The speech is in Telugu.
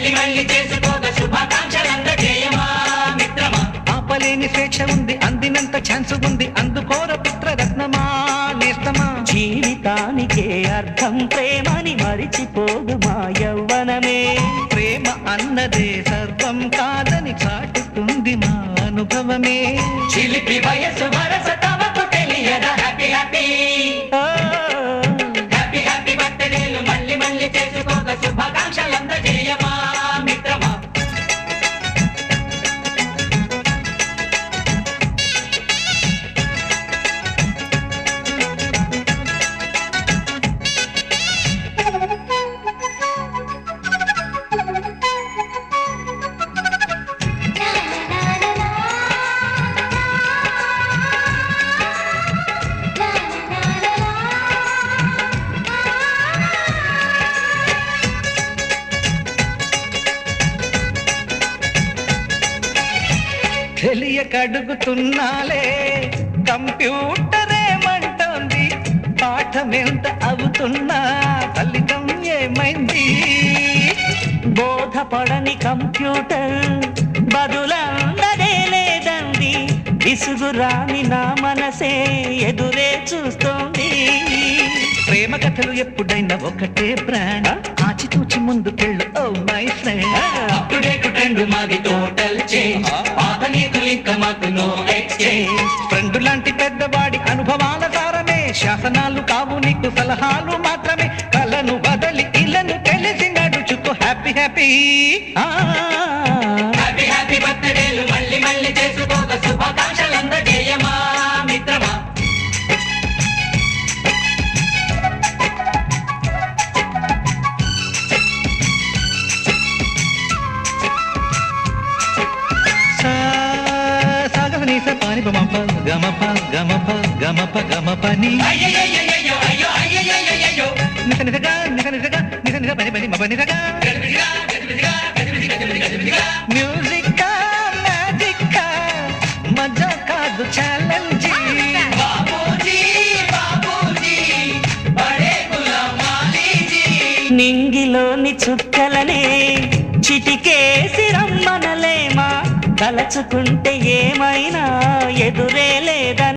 మళ్ళీ మళ్ళీ చేసుకోక శుభాకాంక్షలందజేయమా మిత్రమా. ఆపలేని స్వేచ్ఛ ఉంది, అందినంత ఛాన్స్ ఉంది, అందుకోర పుత్రరత్నమా నేస్తమా. జీవితానికే అర్థం ప్రేమని మరిచిపోదు మా యవ్వనమే. ప్రేమ అన్నదే సర్వం కాదని చాటుతుంది మా అనుభవమే. చిలిపి వయసు వరస తమకు తెలియదా. హ్యాపీ హ్యాపీ హ్యాపీ హ్యాపీ బర్త్డేలు మళ్ళీ మళ్ళీ చేసుకోక శుభాకాంక్షలందజేయమా మిత్రమా. తెలియక అడుగుతున్నాలే కంప్యూటరేమంటోంది. పాఠమెంత అవుతున్నా ఫలితం ఏమైంది. బోధపడని కంప్యూటర్ బదులందదే లేదండి. విసుగురాని నా మనసే ఎదురే చూస్తోంది. ప్రేమ కథలు ఎప్పుడైనా ఒకటే బ్రాండ్, ఆచితూచి ముందుకెళ్ళు oh my friend. Up to date trend మాది టోటల్ చేంజ్. పాత నీతులు ఇంకా మాకు నో ఎక్స్చేంజ్. ఫ్రెండ్ లాంటి పెద్దవాడి అనుభవాల సారమే, శాసనాలు కావు నీకు సలహాలు మాత్రమే. కలను బదలి ఇలను తెలిసి నడుచుకో హ్యాపీ హ్యాపీ. హ్యాపీ హ్యాపీ బర్త్డేలు మళ్ళీ మళ్ళీ చేసుకోక శుభాకాంక్షలందజేయమా మిత్రమా. సాగనీస పాని బమప గమప గమప గమప గమపని అయ్యయ్యయ్యయ్యో అయ్యో అయ్యయ్యయ్యయ్యో. నిస నిసగా నిస నిసగా నిస నిస పని పని మప నిసగా. గజిబిజిగా గజిబిజిగా గజిబిజి గజిబిజి గజిబిజిగా. మ్యూజిక్ మ్యాజిక్ మజా కాదు ఛాలెంజ్. బాబూజీ బాబూజీ బడే గులాం వాలీజీ. నింగిలోని చుక్కలనే చిటికేసి రమ్మనలేమా. తలచుకుంటే ఏమైనా ఎదురే లేదని